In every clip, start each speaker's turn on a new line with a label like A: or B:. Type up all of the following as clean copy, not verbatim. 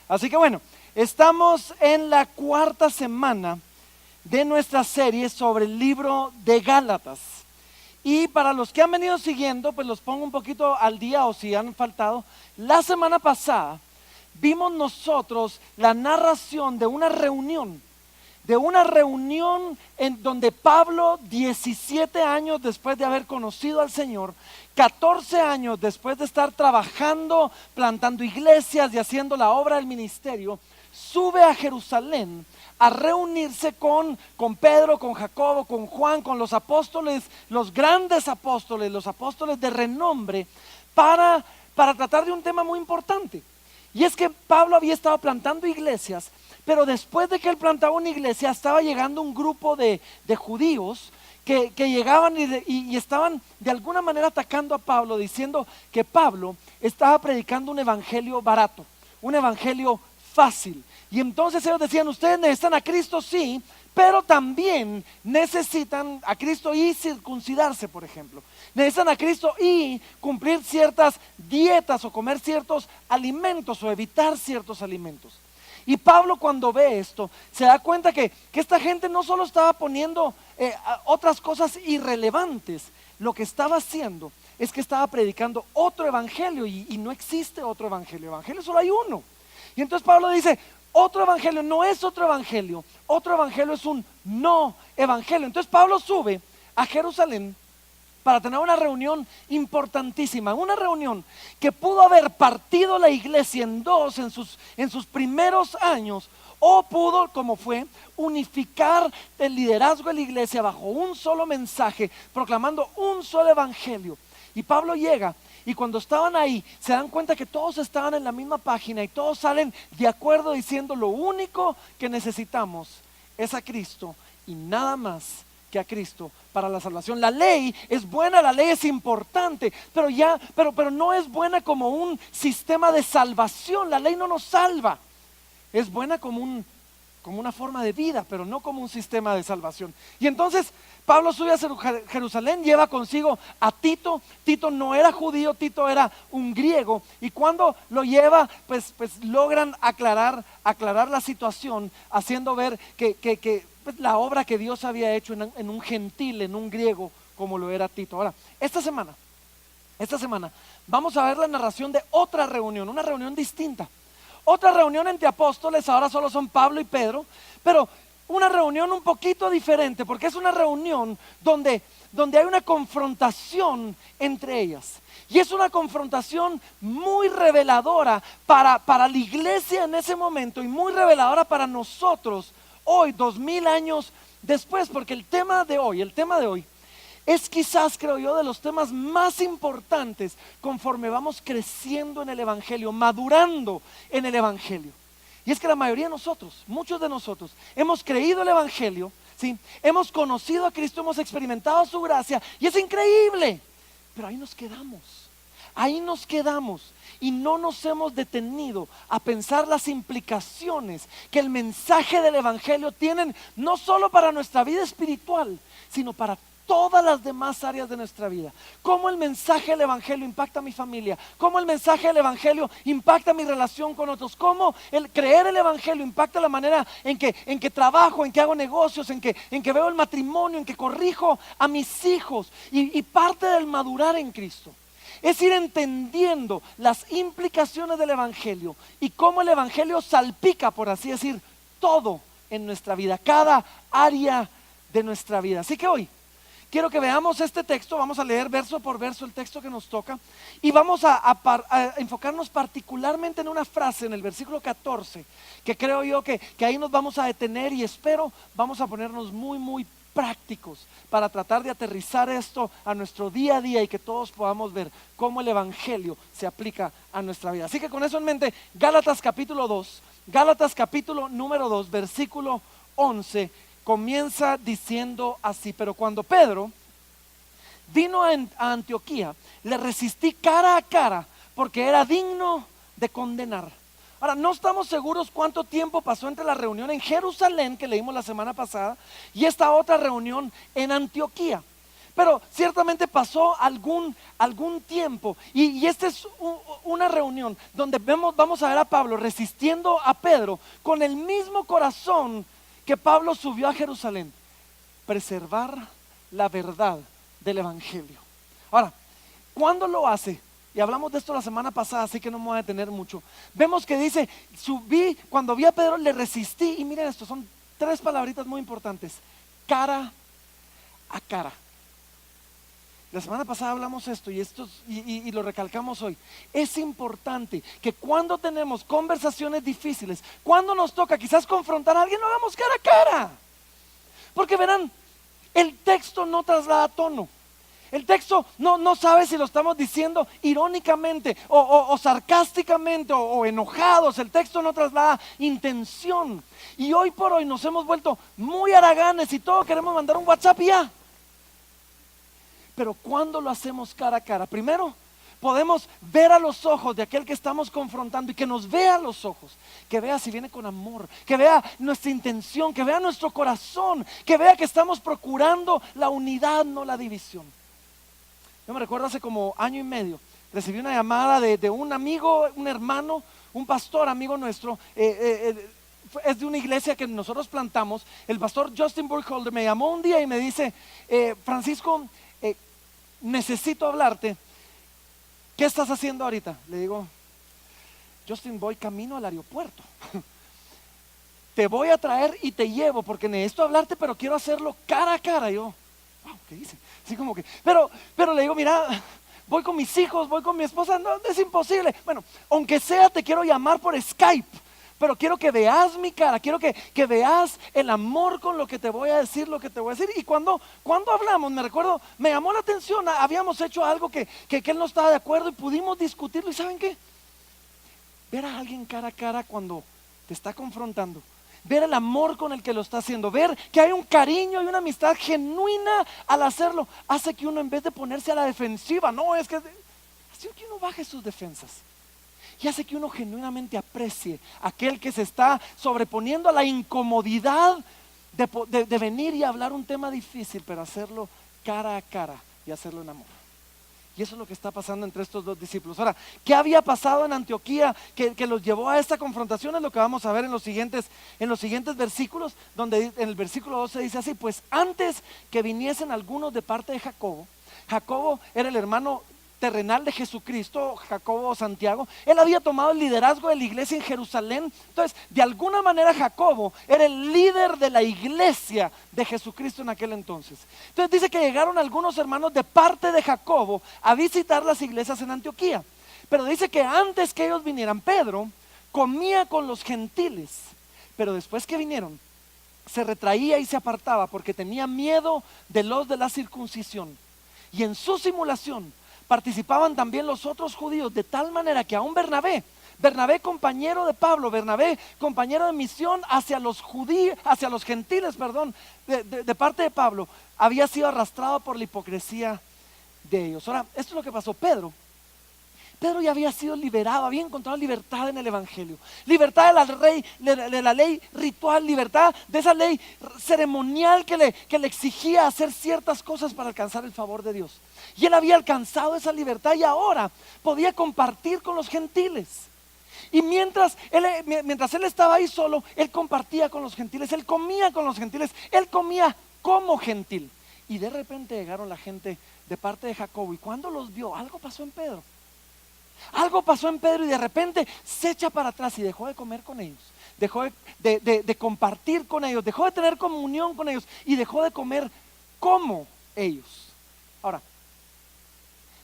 A: Así que bueno, estamos en la cuarta semana de nuestra serie sobre el libro de Gálatas. Y para los que han venido siguiendo, pues los pongo un poquito al día o si han faltado. La semana pasada vimos nosotros la narración de una reunión en donde Pablo, 17 años después de haber conocido al Señor, 14 años después de estar trabajando, plantando iglesias y haciendo la obra del ministerio, sube a Jerusalén a reunirse con Pedro, con Jacobo, con Juan, con los apóstoles, los grandes apóstoles, los apóstoles de renombre, para tratar de un tema muy importante. Y es que Pablo había estado plantando iglesias, pero después de que él plantaba una iglesia, estaba llegando un grupo de judíos que llegaban y estaban de alguna manera atacando a Pablo, diciendo que Pablo estaba predicando un evangelio barato, un evangelio fácil. Y entonces ellos decían, ustedes necesitan a Cristo, sí, pero también necesitan a Cristo y circuncidarse, por ejemplo. Necesitan a Cristo y cumplir ciertas dietas o comer ciertos alimentos o evitar ciertos alimentos. Y Pablo, cuando ve esto, se da cuenta que esta gente no solo estaba poniendo otras cosas irrelevantes, lo que estaba haciendo es que estaba predicando otro evangelio y no existe otro evangelio solo hay uno. Y entonces Pablo dice, otro evangelio no es otro evangelio es un no evangelio. Entonces Pablo sube a Jerusalén para tener una reunión importantísima, una reunión que pudo haber partido la iglesia en dos en sus primeros años, o pudo, como fue, unificar el liderazgo de la iglesia bajo un solo mensaje, proclamando un solo evangelio. Y Pablo llega, y cuando estaban ahí, se dan cuenta que todos estaban en la misma página y todos salen de acuerdo diciendo, lo único que necesitamos es a Cristo y nada más que a Cristo para la salvación. La ley es buena, la ley es importante, pero no es buena como un sistema de salvación. La ley no nos salva. Es buena como una forma de vida, pero no como un sistema de salvación. Y entonces Pablo sube a Jerusalén, lleva consigo a Tito. Tito no era judío, Tito era un griego. Y cuando lo lleva, pues logran aclarar la situación, haciendo ver que la obra que Dios había hecho en un gentil, en un griego, como lo era Tito. Ahora, esta semana vamos a ver la narración de otra reunión, una reunión distinta. Otra reunión entre apóstoles, ahora solo son Pablo y Pedro, pero una reunión un poquito diferente, porque es una reunión donde hay una confrontación entre ellas. Y es una confrontación muy reveladora para la iglesia en ese momento y muy reveladora para nosotros hoy, 2000 años después, porque el tema de hoy es quizás, creo yo, de los temas más importantes conforme vamos creciendo en el evangelio, madurando en el evangelio. Y es que la mayoría de nosotros, muchos de nosotros, hemos creído el evangelio, ¿sí? Hemos conocido a Cristo, hemos experimentado su gracia y es increíble, pero ahí nos quedamos y no nos hemos detenido a pensar las implicaciones que el mensaje del evangelio tienen, no solo para nuestra vida espiritual, sino para todas las demás áreas de nuestra vida. Cómo el mensaje del evangelio impacta a mi familia, cómo el mensaje del evangelio impacta mi relación con otros, cómo el creer el evangelio impacta la manera en que trabajo, en que hago negocios, en que veo el matrimonio, en que corrijo a mis hijos. Y parte del madurar en Cristo es ir entendiendo las implicaciones del evangelio y cómo el evangelio salpica, por así decir, todo en nuestra vida, cada área de nuestra vida. Así que hoy quiero que veamos este texto, vamos a leer verso por verso el texto que nos toca y vamos a enfocarnos particularmente en una frase en el versículo 14, que creo yo que ahí nos vamos a detener y espero vamos a ponernos muy, muy prácticos para tratar de aterrizar esto a nuestro día a día y que todos podamos ver cómo el evangelio se aplica a nuestra vida. Así que con eso en mente, Gálatas capítulo número 2, versículo 11, comienza diciendo así: pero cuando Pedro vino a Antioquía, le resistí cara a cara porque era digno de condenar. Ahora, no estamos seguros cuánto tiempo pasó entre la reunión en Jerusalén que leímos la semana pasada y esta otra reunión en Antioquía. pero ciertamente pasó algún tiempo. Y esta es una reunión donde vamos a ver a Pablo resistiendo a Pedro con el mismo corazón que Pablo subió a Jerusalén: preservar la verdad del evangelio. Ahora, ¿cuándo lo hace? Y hablamos de esto la semana pasada, así que no me voy a detener mucho. Vemos que dice, cuando vi a Pedro le resistí. Y miren esto, son 3 palabritas muy importantes: cara a cara. La semana pasada hablamos esto y lo recalcamos hoy. Es importante que cuando tenemos conversaciones difíciles, cuando nos toca quizás confrontar a alguien, lo hagamos cara a cara. Porque verán, el texto no traslada tono. El texto no sabe si lo estamos diciendo irónicamente o sarcásticamente o enojados. El texto no traslada intención. Y hoy por hoy nos hemos vuelto muy haraganes y todo queremos mandar un WhatsApp y ya. Pero cuando lo hacemos cara a cara, primero podemos ver a los ojos de aquel que estamos confrontando y que nos vea a los ojos, que vea si viene con amor, que vea nuestra intención, que vea nuestro corazón, que vea que estamos procurando la unidad, no la división. Yo me recuerdo hace como año y medio, recibí una llamada de un amigo, un hermano, un pastor amigo nuestro, es de una iglesia que nosotros plantamos. El pastor Justin Burkholder me llamó un día y me dice, Francisco, necesito hablarte. ¿Qué estás haciendo ahorita? Le digo, Justin, voy camino al aeropuerto. Te voy a traer y te llevo porque necesito hablarte, pero quiero hacerlo cara a cara. Yo, wow, ¿qué dice? Así como que, pero le digo, mira, voy con mis hijos, voy con mi esposa, no, es imposible. Bueno, aunque sea, te quiero llamar por Skype, pero quiero que veas mi cara, quiero que veas el amor con lo que te voy a decir, lo que te voy a decir. Y cuando hablamos, me recuerdo, me llamó la atención, habíamos hecho algo que él no estaba de acuerdo y pudimos discutirlo. ¿Y saben qué? Ver a alguien cara a cara cuando te está confrontando, ver el amor con el que lo está haciendo, ver que hay un cariño y una amistad genuina al hacerlo, hace que uno, en vez de ponerse a la defensiva, no, es que hace que uno baje sus defensas. Y hace que uno genuinamente aprecie a aquel que se está sobreponiendo a la incomodidad de venir y hablar un tema difícil, pero hacerlo cara a cara y hacerlo en amor. Y eso es lo que está pasando entre estos 2 discípulos. Ahora, ¿qué había pasado en Antioquía que los llevó a esta confrontación? Es lo que vamos a ver en los siguientes versículos, donde en el versículo 12 dice así: pues antes que viniesen algunos de parte de Jacobo. Jacobo era el hermano terrenal de Jesucristo, Jacobo o Santiago. Él había tomado el liderazgo de la iglesia en Jerusalén. Entonces, de alguna manera Jacobo era el líder de la iglesia de Jesucristo en aquel entonces. Entonces dice que llegaron algunos hermanos de parte de Jacobo a visitar las iglesias en Antioquía. Pero dice que antes que ellos vinieran, Pedro comía con los gentiles, pero después que vinieron se retraía y se apartaba porque tenía miedo de los de la circuncisión. Y en su simulación participaban también los otros judíos, de tal manera que aún Bernabé compañero de Pablo, Bernabé compañero de misión hacia los gentiles, de parte de Pablo, había sido arrastrado por la hipocresía de ellos. Ahora, esto es lo que pasó. Pedro ya había sido liberado, había encontrado libertad en el evangelio, libertad de la ley ritual, libertad de esa ley ceremonial que le exigía hacer ciertas cosas para alcanzar el favor de Dios. Y él había alcanzado esa libertad y ahora podía compartir con los gentiles. Y mientras él estaba ahí solo, él compartía con los gentiles, él comía con los gentiles, él comía como gentil. Y de repente llegaron la gente de parte de Jacobo, y cuando los vio, algo pasó en Pedro. Y de repente se echa para atrás y dejó de comer con ellos, dejó de compartir con ellos, dejó de tener comunión con ellos y dejó de comer como ellos. Ahora,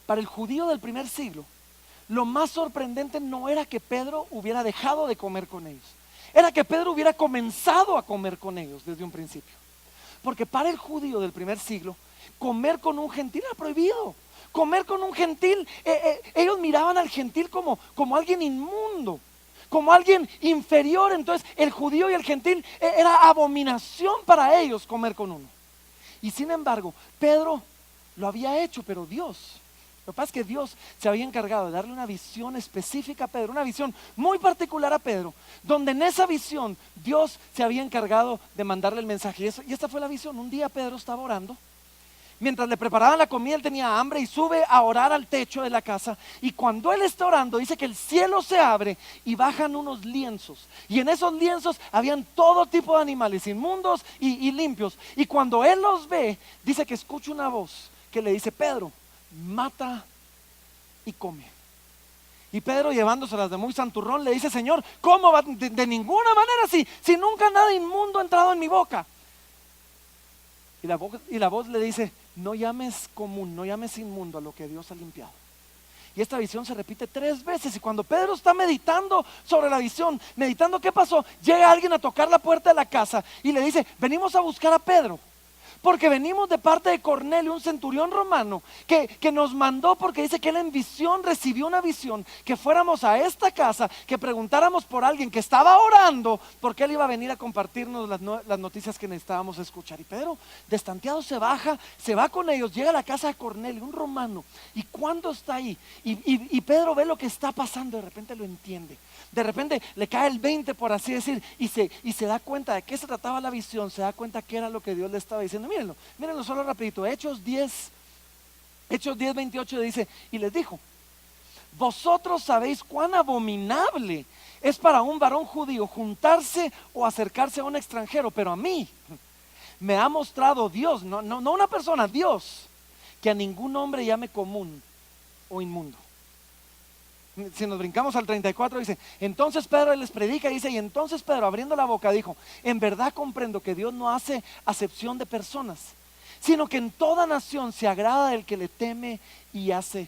A: para el judío del primer siglo, lo más sorprendente no era que Pedro hubiera dejado de comer con ellos, era que Pedro hubiera comenzado a comer con ellos desde un principio. Porque para el judío del primer siglo, comer con un gentil era prohibido. Comer con un gentil, ellos miraban al gentil como alguien inmundo, como alguien inferior. Entonces el judío y el gentil era abominación para ellos comer con uno. Y sin embargo, Pedro lo había hecho, pero Dios, lo que pasa es que Dios se había encargado de darle una visión específica a Pedro, una visión muy particular a Pedro, donde en esa visión Dios se había encargado de mandarle el mensaje. Y esta fue la visión. Un día Pedro estaba orando Mientras le preparaban la comida, él tenía hambre y sube a orar al techo de la casa. Y cuando él está orando, dice que el cielo se abre y bajan unos lienzos. Y en esos lienzos habían todo tipo de animales, inmundos y limpios. Y cuando él los ve, dice que escucha una voz que le dice: Pedro, mata y come. Y Pedro, llevándoselas de muy santurrón, le dice: Señor, ¿cómo va? De ninguna manera, si nunca nada inmundo ha entrado en mi boca. Y la voz le dice: no llames común, no llames inmundo a lo que Dios ha limpiado. Y esta visión se repite 3 veces. Y cuando Pedro está meditando sobre la visión, meditando qué pasó, llega alguien a tocar la puerta de la casa y le dice: venimos a buscar a Pedro, porque venimos de parte de Cornelio, un centurión romano, que nos mandó, porque dice que él en visión recibió una visión, que fuéramos a esta casa, que preguntáramos por alguien que estaba orando, porque él iba a venir a compartirnos las noticias que necesitábamos escuchar. Y Pedro, destanteado, se baja, se va con ellos, llega a la casa de Cornelio, un romano. Y cuando está ahí, y Pedro ve lo que está pasando, de repente lo entiende. De repente le cae el 20, por así decir, y se da cuenta de qué se trataba la visión, se da cuenta que era lo que Dios le estaba diciendo. Mírenlo solo rapidito. Hechos 10, 28 dice: y les dijo: vosotros sabéis cuán abominable es para un varón judío juntarse o acercarse a un extranjero, pero a mí me ha mostrado Dios, no una persona, Dios, que a ningún hombre llame común o inmundo. Si nos brincamos al 34, dice: entonces Pedro les predica, dice, y entonces Pedro, abriendo la boca, dijo: en verdad comprendo que Dios no hace acepción de personas, sino que en toda nación se agrada del que le teme y hace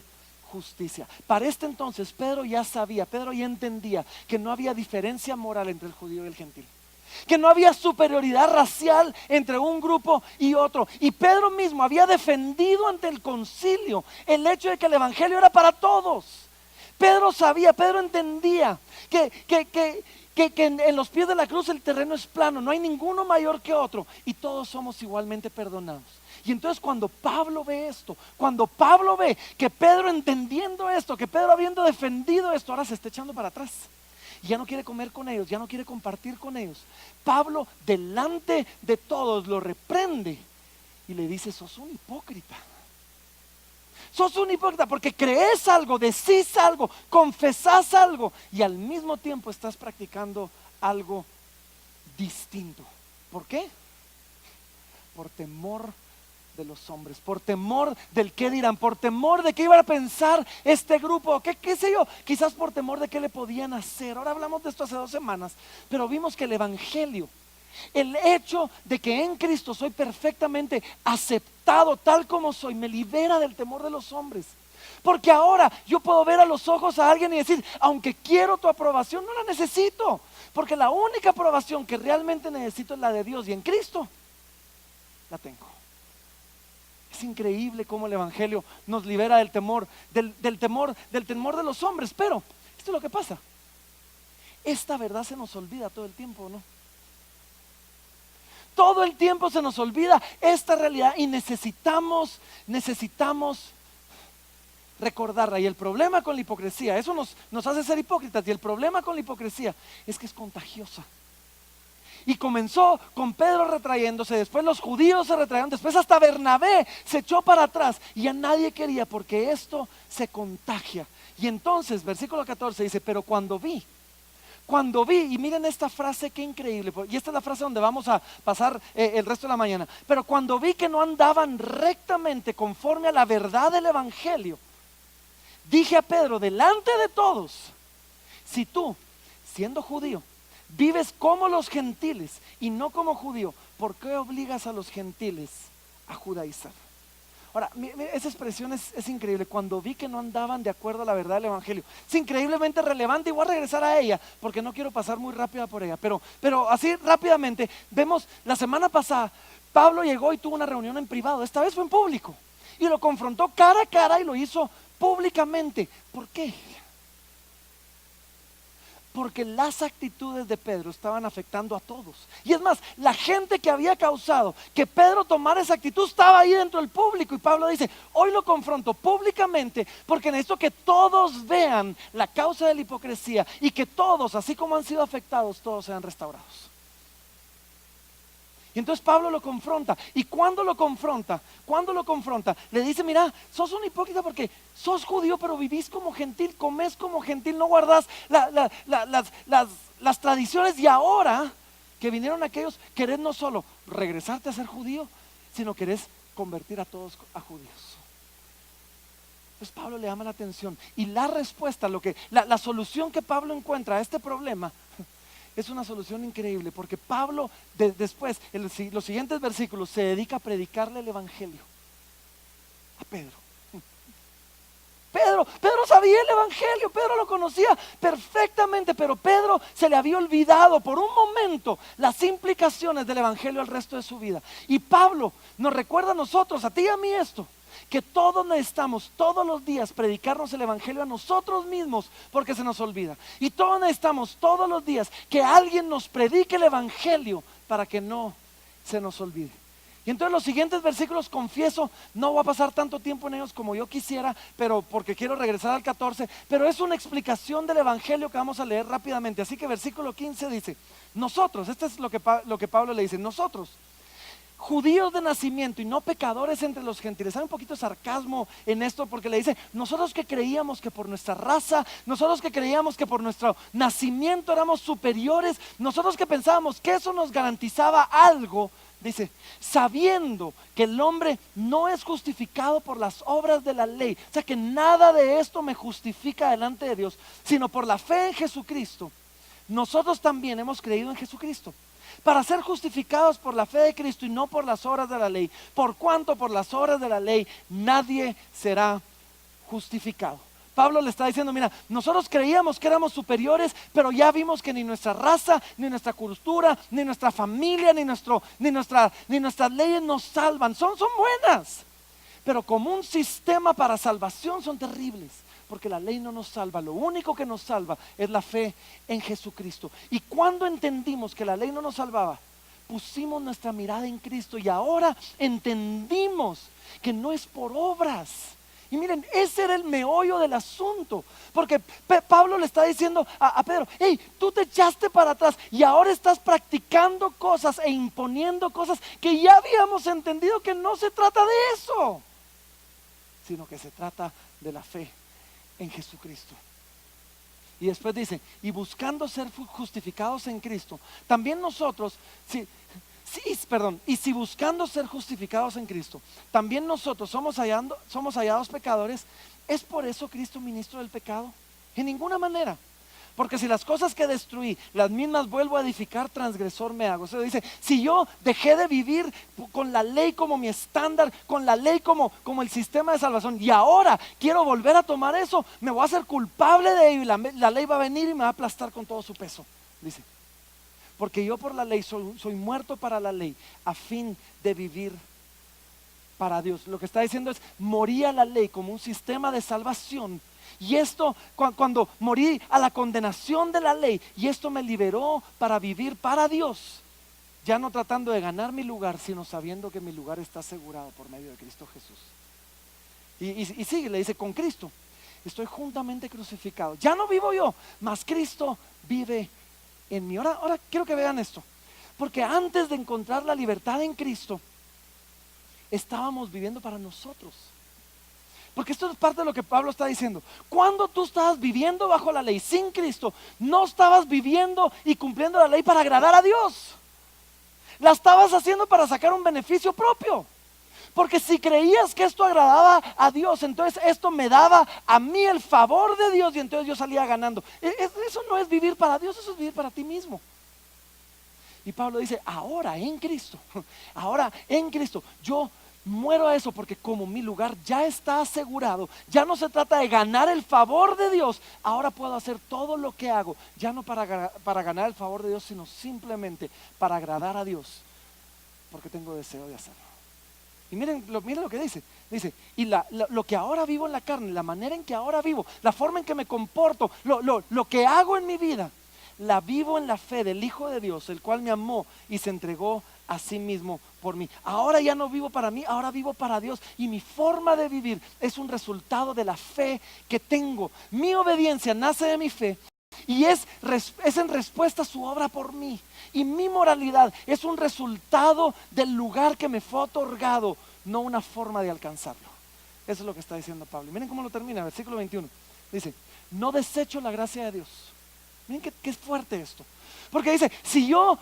A: justicia. Para este entonces Pedro ya sabía, Pedro ya entendía que no había diferencia moral entre el judío y el gentil, que no había superioridad racial entre un grupo y otro. Y Pedro mismo había defendido ante el concilio el hecho de que el evangelio era para todos. Pedro sabía, Pedro entendía que en los pies de la cruz el terreno es plano, no hay ninguno mayor que otro y todos somos igualmente perdonados. Y entonces cuando Pablo ve esto, cuando Pablo ve que Pedro entendiendo esto, que Pedro habiendo defendido esto, ahora se está echando para atrás y ya no quiere comer con ellos, ya no quiere compartir con ellos, Pablo delante de todos lo reprende y le dice: sos un hipócrita. Sos un hipócrita porque crees algo, decís algo, confesás algo y al mismo tiempo estás practicando algo distinto. ¿Por qué? Por temor de los hombres, por temor del qué dirán, por temor de qué iban a pensar este grupo, qué sé yo, quizás por temor de qué le podían hacer. Ahora hablamos de esto hace 2 semanas, pero vimos que el evangelio, el hecho de que en Cristo soy perfectamente aceptado tal como soy, me libera del temor de los hombres. Porque ahora yo puedo ver a los ojos a alguien y decir: aunque quiero tu aprobación, no la necesito, porque la única aprobación que realmente necesito es la de Dios, y en Cristo la tengo. Es increíble cómo el evangelio nos libera del temor, del temor de los hombres. Pero esto es lo que pasa: esta verdad se nos olvida todo el tiempo, ¿no? Todo el tiempo se nos olvida esta realidad y necesitamos recordarla. Y el problema con la hipocresía, eso nos hace ser hipócritas, y el problema con la hipocresía es que es contagiosa. Y comenzó con Pedro retrayéndose, después los judíos se retrayeron, después hasta Bernabé se echó para atrás y ya nadie quería, porque esto se contagia. Y entonces, versículo 14 dice: pero cuando vi, y miren esta frase, qué increíble, y esta es la frase donde vamos a pasar el resto de la mañana. Pero cuando vi que no andaban rectamente conforme a la verdad del evangelio, dije a Pedro delante de todos: si tú, siendo judío, vives como los gentiles y no como judío, ¿por qué obligas a los gentiles a judaizar? Ahora, esa expresión es increíble. Cuando vi que no andaban de acuerdo a la verdad del evangelio, es increíblemente relevante, y voy a regresar a ella porque no quiero pasar muy rápida por ella, pero así rápidamente vemos, la semana pasada Pablo llegó y tuvo una reunión en privado. Esta vez fue en público y lo confrontó cara a cara y lo hizo públicamente. ¿Por qué? Porque las actitudes de Pedro estaban afectando a todos. Y es más, la gente que había causado que Pedro tomara esa actitud estaba ahí dentro del público. Y Pablo dice: hoy lo confronto públicamente porque necesito que todos vean la causa de la hipocresía y que todos, así como han sido afectados, todos sean restaurados. Y entonces Pablo lo confronta. Y cuando lo confronta, le dice, mira, sos un hipócrita porque sos judío, pero vivís como gentil, comés como gentil, no guardás las tradiciones. Y ahora que vinieron aquellos, querés no solo regresarte a ser judío, sino querés convertir a todos a judíos. Entonces Pablo le llama la atención. Y la respuesta, la solución que Pablo encuentra a este problema es una solución increíble, porque Pablo después, en los siguientes versículos, se dedica a predicarle el evangelio a Pedro. Pedro sabía el evangelio, Pedro lo conocía perfectamente, pero Pedro se le había olvidado por un momento las implicaciones del evangelio al resto de su vida. Y Pablo nos recuerda a nosotros, a ti y a mí esto, que todos necesitamos todos los días predicarnos el evangelio a nosotros mismos, porque se nos olvida. Y todos necesitamos todos los días que alguien nos predique el evangelio para que no se nos olvide. Y entonces los siguientes versículos, confieso, no voy a pasar tanto tiempo en ellos como yo quisiera, pero porque quiero regresar al 14, pero es una explicación del evangelio que vamos a leer rápidamente. Así que versículo 15 dice, nosotros, este es lo que Pablo le dice, nosotros, judíos de nacimiento y no pecadores entre los gentiles. Hay un poquito de sarcasmo en esto, porque le dice, nosotros que creíamos que por nuestra raza, nosotros que creíamos que por nuestro nacimiento éramos superiores, nosotros que pensábamos que eso nos garantizaba algo, dice, sabiendo que el hombre no es justificado por las obras de la ley, o sea que nada de esto me justifica delante de Dios, sino por la fe en Jesucristo. Nosotros también hemos creído en Jesucristo para ser justificados por la fe de Cristo y no por las obras de la ley, por cuanto por las obras de la ley nadie será justificado. Pablo le está diciendo, mira, nosotros creíamos que éramos superiores, pero ya vimos que ni nuestra raza, ni nuestra cultura, ni nuestra familia, ni nuestras leyes nos salvan. Son buenas, pero como un sistema para salvación son terribles, porque la ley no nos salva. Lo único que nos salva es la fe en Jesucristo. Y cuando entendimos que la ley no nos salvaba, pusimos nuestra mirada en Cristo y ahora entendimos que no es por obras. Y miren, ese era el meollo del asunto, porque Pablo le está diciendo a Pedro, hey, tú te echaste para atrás y ahora estás practicando cosas e imponiendo cosas que ya habíamos entendido que no se trata de eso, sino que se trata de la fe en Jesucristo. Y después dice, y buscando ser justificados en Cristo, también nosotros, y si buscando ser justificados en Cristo, también nosotros somos hallados pecadores, ¿es por eso Cristo ministro del pecado? En ninguna manera. Porque si las cosas que destruí, las mismas vuelvo a edificar, transgresor me hago. O sea, dice, si yo dejé de vivir con la ley como mi estándar, con la ley como el sistema de salvación, y ahora quiero volver a tomar eso, me voy a hacer culpable de ello, y la ley va a venir y me va a aplastar con todo su peso. Dice, porque yo por la ley soy muerto para la ley, a fin de vivir para Dios. Lo que está diciendo es, morí a la ley como un sistema de salvación. Y esto, cuando morí a la condenación de la ley, y esto me liberó para vivir para Dios, ya no tratando de ganar mi lugar, sino sabiendo que mi lugar está asegurado por medio de Cristo Jesús. Y sigue, le dice, con Cristo estoy juntamente crucificado. Ya no vivo yo, mas Cristo vive en mí. Ahora quiero que vean esto, porque antes de encontrar la libertad en Cristo, estábamos viviendo para nosotros. Porque esto es parte de lo que Pablo está diciendo. Cuando tú estabas viviendo bajo la ley sin Cristo, no estabas viviendo y cumpliendo la ley para agradar a Dios. La estabas haciendo para sacar un beneficio propio. Porque si creías que esto agradaba a Dios, entonces esto me daba a mí el favor de Dios y entonces yo salía ganando. Eso no es vivir para Dios, eso es vivir para ti mismo. Y Pablo dice, ahora en Cristo, yo muero a eso, porque como mi lugar ya está asegurado, ya no se trata de ganar el favor de Dios, ahora puedo hacer todo lo que hago, ya no para ganar el favor de Dios, sino simplemente para agradar a Dios, porque tengo deseo de hacerlo. Y miren lo que dice, y lo que ahora vivo en la carne, la manera en que ahora vivo, la forma en que me comporto, lo que hago en mi vida, la vivo en la fe del Hijo de Dios, el cual me amó y se entregó a sí mismo por mí. Ahora ya no vivo para mí, ahora vivo para Dios, y mi forma de vivir es un resultado de la fe que tengo. Mi obediencia nace de mi fe, Y es en respuesta a su obra por mí. Y mi moralidad es un resultado del lugar que me fue otorgado, no una forma de alcanzarlo. Eso es lo que está diciendo Pablo. Y miren cómo lo termina, versículo 21. Dice, no desecho la gracia de Dios. Miren qué fuerte esto. Porque dice, si yo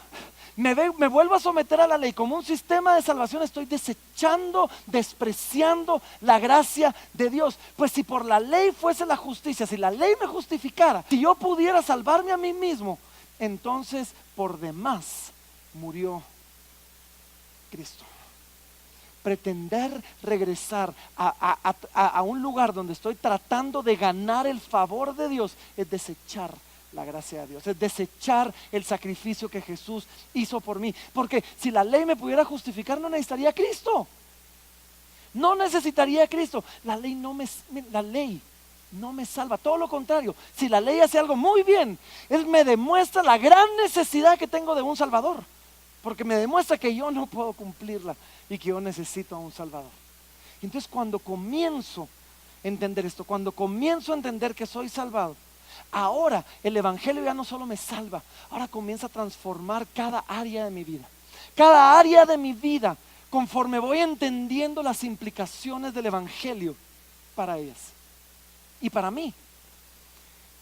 A: me vuelvo a someter a la ley como un sistema de salvación, estoy desechando, despreciando la gracia de Dios. Pues si por la ley fuese la justicia, si la ley me justificara, si yo pudiera salvarme a mí mismo, entonces por demás murió Cristo. Pretender regresar a un lugar donde estoy tratando de ganar el favor de Dios es desechar la gracia de Dios, es desechar el sacrificio que Jesús hizo por mí. Porque si la ley me pudiera justificar, no necesitaría a Cristo. No necesitaría a Cristo. La ley no me salva. Todo lo contrario, si la ley hace algo muy bien, Él me demuestra la gran necesidad que tengo de un Salvador. Porque me demuestra que yo no puedo cumplirla y que yo necesito a un Salvador. Entonces cuando comienzo a entender esto, cuando comienzo a entender que soy salvado, ahora el Evangelio ya no solo me salva, ahora comienza a transformar cada área de mi vida. Cada área de mi vida, conforme voy entendiendo las implicaciones del Evangelio para ellas. Y para mí,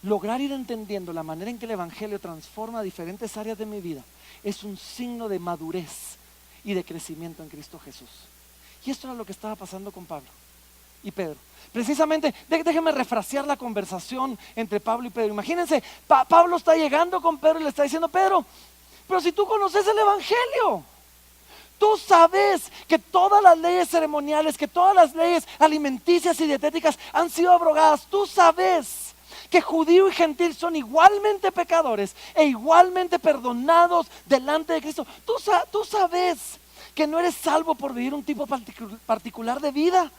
A: lograr ir entendiendo la manera en que el Evangelio transforma diferentes áreas de mi vida es un signo de madurez y de crecimiento en Cristo Jesús. Y esto era lo que estaba pasando con Pablo y Pedro. Precisamente, déjenme refrasear la conversación entre Pablo y Pedro. Imagínense, Pablo está llegando con Pedro y le está diciendo, Pedro, pero si tú conoces el Evangelio, tú sabes que todas las leyes ceremoniales, que todas las leyes alimenticias y dietéticas han sido abrogadas. Tú sabes que judío y gentil son igualmente pecadores e igualmente perdonados delante de Cristo. Tú sabes que no eres salvo por vivir un tipo particular de vida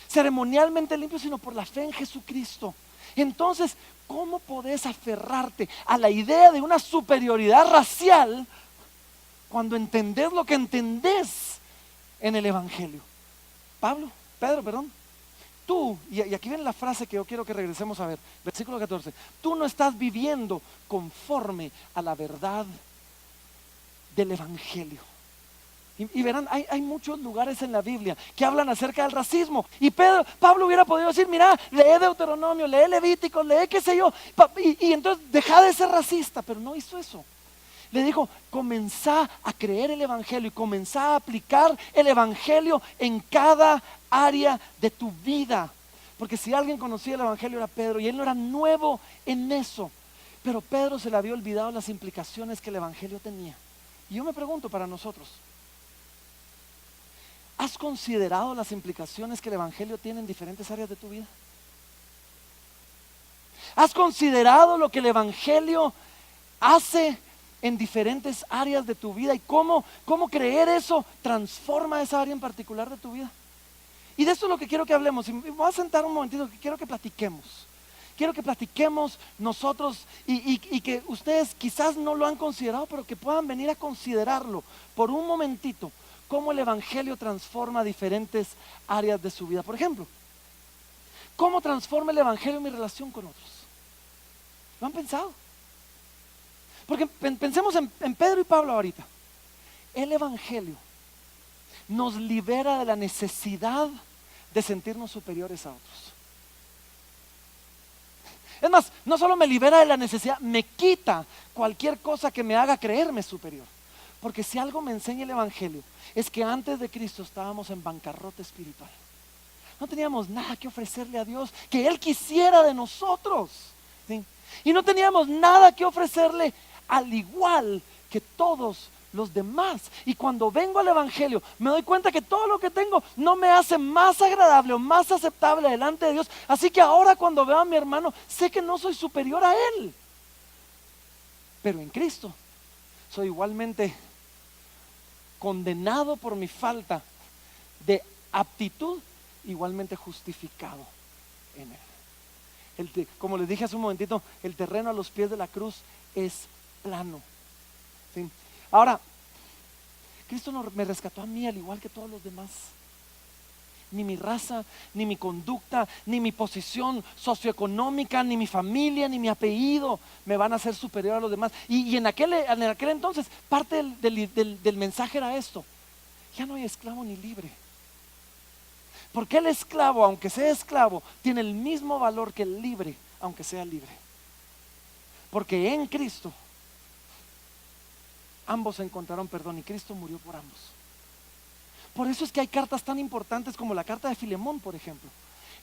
A: ceremonialmente limpio, sino por la fe en Jesucristo. Entonces, ¿cómo podés aferrarte a la idea de una superioridad racial cuando entendés lo que entendés en el Evangelio? Pedro, tú, y aquí viene la frase que yo quiero que regresemos a ver, versículo 14, tú no estás viviendo conforme a la verdad del Evangelio. Y verán, hay muchos lugares en la Biblia que hablan acerca del racismo. Y Pablo hubiera podido decir, mira, lee Deuteronomio, lee Levítico, lee qué sé yo. Y entonces deja de ser racista, pero no hizo eso. Le dijo, comenzá a creer el Evangelio y comenzá a aplicar el Evangelio en cada área de tu vida. Porque si alguien conocía el Evangelio era Pedro y él no era nuevo en eso. Pero Pedro se le había olvidado las implicaciones que el Evangelio tenía. Y yo me pregunto para nosotros, ¿has considerado las implicaciones que el Evangelio tiene en diferentes áreas de tu vida? ¿Has considerado lo que el Evangelio hace en diferentes áreas de tu vida y cómo creer eso transforma esa área en particular de tu vida? Y de esto es lo que quiero que hablemos. Y me voy a sentar un momentito que quiero que platiquemos. Quiero que platiquemos nosotros y que ustedes quizás no lo han considerado, pero que puedan venir a considerarlo por un momentito. Cómo el Evangelio transforma diferentes áreas de su vida. Por ejemplo, ¿cómo transforma el Evangelio mi relación con otros? ¿Lo han pensado? Porque pensemos en Pedro y Pablo ahorita. El Evangelio nos libera de la necesidad de sentirnos superiores a otros. Es más, no solo me libera de la necesidad, me quita cualquier cosa que me haga creerme superior. Porque si algo me enseña el Evangelio, es que antes de Cristo estábamos en bancarrota espiritual. No teníamos nada que ofrecerle a Dios que Él quisiera de nosotros, ¿sí? Y no teníamos nada que ofrecerle al igual que todos los demás. Y cuando vengo al Evangelio me doy cuenta que todo lo que tengo no me hace más agradable o más aceptable delante de Dios. Así que ahora cuando veo a mi hermano sé que no soy superior a él, pero en Cristo soy igualmente condenado por mi falta de aptitud, igualmente justificado en Él. Como les dije hace un momentito, el terreno a los pies de la cruz es plano, ¿sí? Ahora, Cristo me rescató a mí al igual que todos los demás. ni mi raza, ni mi conducta, ni mi posición socioeconómica, ni mi familia, ni mi apellido me van a hacer superior a los demás. Y en aquel entonces, parte del mensaje era esto: ya no hay esclavo ni libre. Porque el esclavo, aunque sea esclavo, tiene el mismo valor que el libre, aunque sea libre. Porque en Cristo ambos encontraron perdón y Cristo murió por ambos. Por eso es que hay cartas tan importantes como la carta de Filemón, por ejemplo.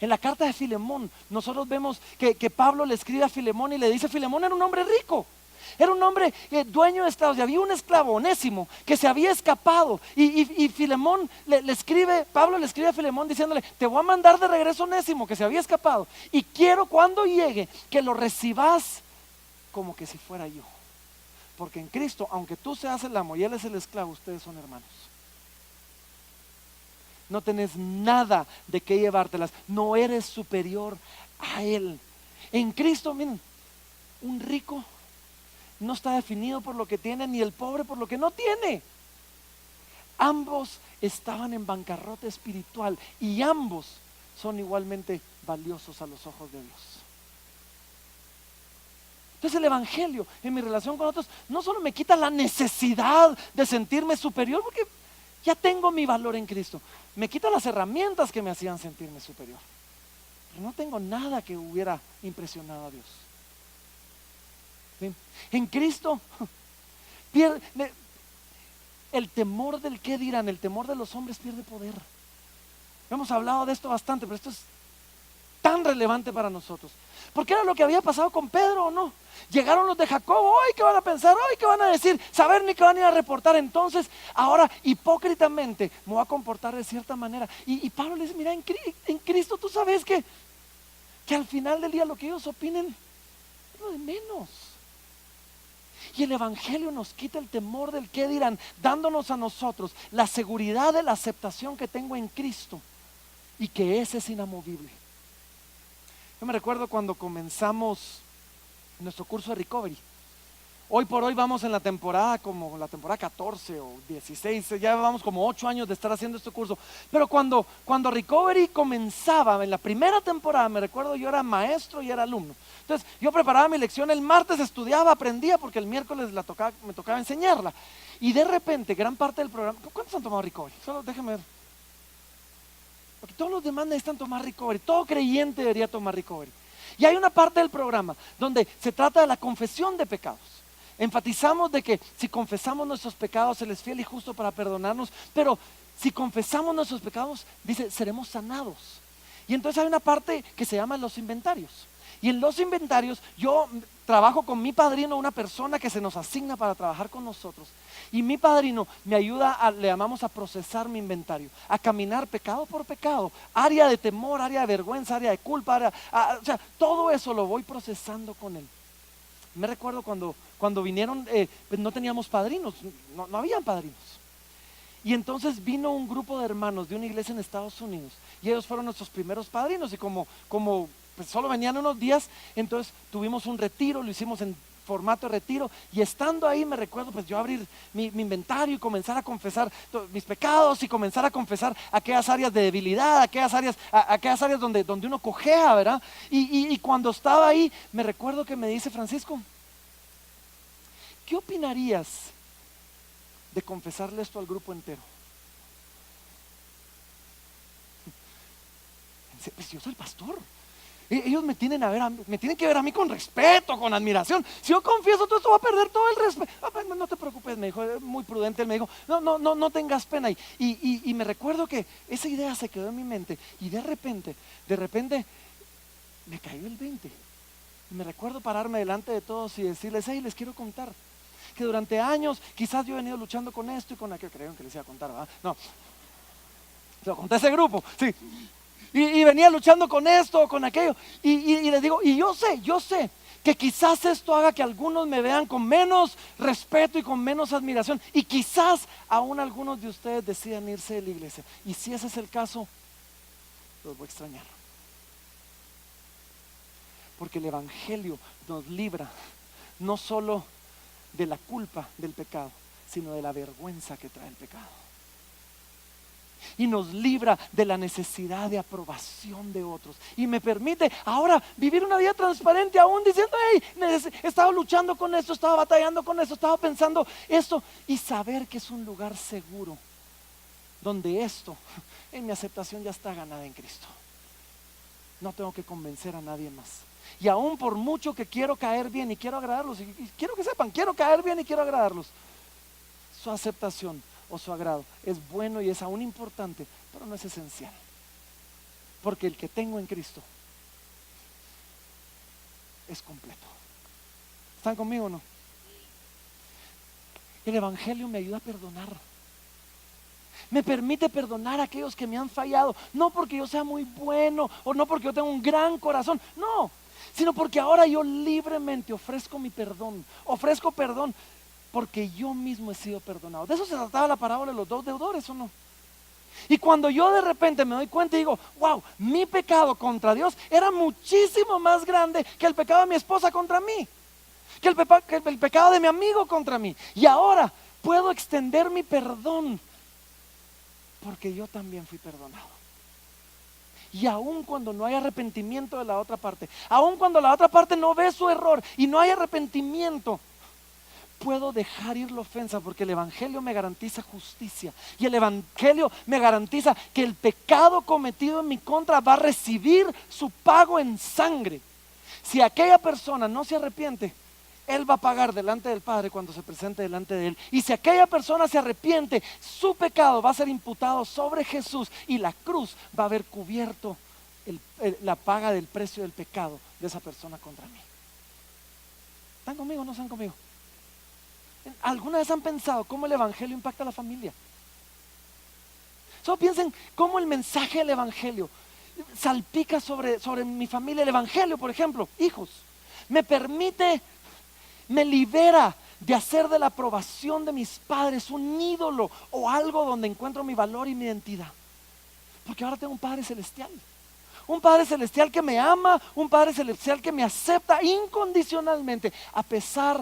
A: En la carta de Filemón nosotros vemos que Pablo le escribe a Filemón y le dice: Filemón era un hombre rico, era un hombre dueño de esclavos, y había un esclavo, Onésimo, que se había escapado. Y Filemón Pablo le escribe a Filemón diciéndole: te voy a mandar de regreso a Onésimo, que se había escapado, y quiero cuando llegue que lo recibas como que si fuera yo. Porque en Cristo, aunque tú seas el amo y él es el esclavo, ustedes son hermanos. No tenés nada de qué llevártelas, no eres superior a él. En Cristo, miren, un rico no está definido por lo que tiene, ni el pobre por lo que no tiene. Ambos estaban en bancarrota espiritual y ambos son igualmente valiosos a los ojos de Dios. Entonces el evangelio en mi relación con otros no solo me quita la necesidad de sentirme superior, porque ya tengo mi valor en Cristo, me quita las herramientas que me hacían sentirme superior, pero no tengo nada que hubiera impresionado a Dios. ¿Sí? En Cristo el temor del qué dirán, el temor de los hombres pierde poder. Hemos hablado de esto bastante, pero esto es tan relevante para nosotros, porque era lo que había pasado con Pedro, ¿o no? Llegaron los de Jacobo: hoy qué van a pensar, hoy qué van a decir, saber ni qué van a ir a reportar. Entonces ahora hipócritamente me voy a comportar de cierta manera. Y Pablo le dice: mira, en Cristo tú sabes que al final del día lo que ellos opinen es lo de menos. Y el evangelio nos quita el temor del qué dirán, dándonos a nosotros la seguridad de la aceptación que tengo en Cristo, y que ese es inamovible. Yo me recuerdo cuando comenzamos nuestro curso de recovery. Hoy por hoy vamos en la temporada 14 o 16, ya vamos como 8 años de estar haciendo este curso. Pero cuando recovery comenzaba, en la primera temporada, me recuerdo, yo era maestro y era alumno. Entonces yo preparaba mi lección el martes, estudiaba, aprendía, porque el miércoles me tocaba enseñarla. Y de repente, gran parte del programa, ¿cuántos han tomado recovery? Solo déjenme ver. Porque todos los demás necesitan tomar recovery, todo creyente debería tomar recovery. Y hay una parte del programa donde se trata de la confesión de pecados. Enfatizamos de que si confesamos nuestros pecados, Él es fiel y justo para perdonarnos, pero si confesamos nuestros pecados, dice, seremos sanados. Y entonces hay una parte que se llama los inventarios. Y en los inventarios yo trabajo con mi padrino, una persona que se nos asigna para trabajar con nosotros. Y mi padrino me ayuda, le llamamos a procesar mi inventario, a caminar pecado por pecado, área de temor, área de vergüenza, área de culpa, o sea, todo eso lo voy procesando con él. Me recuerdo cuando vinieron, pues no teníamos padrinos, no habían padrinos. Y entonces vino un grupo de hermanos de una iglesia en Estados Unidos y ellos fueron nuestros primeros padrinos. Y como pues solo venían unos días, entonces tuvimos un retiro, lo hicimos en formato de retiro, y estando ahí me recuerdo pues yo abrir mi inventario y comenzar a confesar mis pecados y comenzar a confesar aquellas áreas de debilidad, aquellas áreas donde uno cojea, ¿verdad? Y cuando estaba ahí me recuerdo que me dice: Francisco, ¿qué opinarías de confesarle esto al grupo entero? Pues yo soy el pastor. Ellos me tienen que ver a mí con respeto, con admiración. Si yo confieso todo esto, va a perder todo el respeto. No te preocupes, me dijo, muy prudente. Él me dijo, no tengas pena. Y me recuerdo que esa idea se quedó en mi mente. Y de repente me cayó el 20. Y me recuerdo pararme delante de todos y decirles: hey, les quiero contar que durante años quizás yo he venido luchando con esto y con aquello. Creyeron que les iba a contar, ¿verdad? No, se lo conté a ese grupo, sí. Y venía luchando con esto, con aquello. Y les digo, y yo sé que quizás esto haga que algunos me vean con menos respeto y con menos admiración. Y quizás aún algunos de ustedes decidan irse de la iglesia. Y si ese es el caso, los voy a extrañar. Porque el evangelio nos libra no solo de la culpa del pecado, sino de la vergüenza que trae el pecado. y nos libra de la necesidad de aprobación de otros y me permite ahora vivir una vida transparente, aún diciendo, hey, he estado luchando con esto, estaba batallando con esto, estaba pensando esto, y saber que es un lugar seguro donde en mi aceptación ya está ganada en Cristo. No tengo que convencer a nadie más. Y aún por mucho que quiero caer bien y quiero agradarlos, y quiero que sepan, quiero caer bien y quiero agradarlos, su aceptación o su agrado es bueno y es aún importante, pero no es esencial. Porque el que tengo en Cristo es completo. ¿Están conmigo o no? El Evangelio me ayuda a perdonar. Me permite perdonar a aquellos que me han fallado, no porque yo sea muy bueno o no porque yo tenga un gran corazón, no, sino porque ahora yo libremente ofrezco mi perdón, ofrezco perdón porque yo mismo he sido perdonado. De eso se trataba la parábola de los dos deudores, ¿o no? Y cuando yo de repente me doy cuenta y digo, wow, mi pecado contra Dios era muchísimo más grande que el pecado de mi esposa contra mí, que el pecado de mi amigo contra mí, y ahora puedo extender mi perdón porque yo también fui perdonado. Y aun cuando no hay arrepentimiento de la otra parte, aun cuando la otra parte no ve su error y no hay arrepentimiento, puedo dejar ir la ofensa porque el Evangelio me garantiza justicia y el Evangelio me garantiza que el pecado cometido en mi contra va a recibir su pago en sangre. Si aquella persona no se arrepiente, Él va a pagar delante del Padre cuando se presente delante de Él. Y si aquella persona se arrepiente, su pecado va a ser imputado sobre Jesús y la cruz va a haber cubierto la paga del precio del pecado de esa persona contra mí. ¿Están conmigo o no están conmigo? ¿Alguna vez han pensado cómo el Evangelio impacta a la familia? Solo piensen cómo el mensaje del Evangelio salpica sobre mi familia. El Evangelio, por ejemplo, hijos, me libera de hacer de la aprobación de mis padres un ídolo o algo donde encuentro mi valor y mi identidad. Porque ahora tengo un Padre Celestial. Un Padre Celestial que me ama, un Padre Celestial que me acepta incondicionalmente a pesar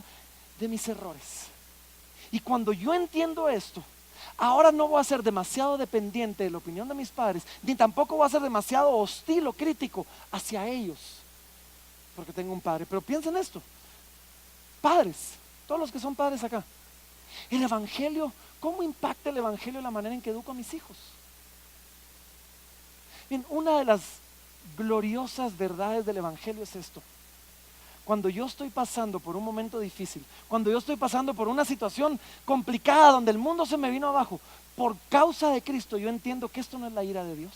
A: de mis errores. Y cuando yo entiendo esto, ahora no voy a ser demasiado dependiente de la opinión de mis padres, ni tampoco voy a ser demasiado hostil o crítico hacia ellos, porque tengo un padre. Pero piensen esto, padres, todos los que son padres acá, el Evangelio, ¿cómo impacta el Evangelio la manera en que educo a mis hijos? Bien, una de las gloriosas verdades del Evangelio es esto. Cuando yo estoy pasando por un momento difícil, cuando yo estoy pasando por una situación complicada donde el mundo se me vino abajo, por causa de Cristo yo entiendo que esto no es la ira de Dios,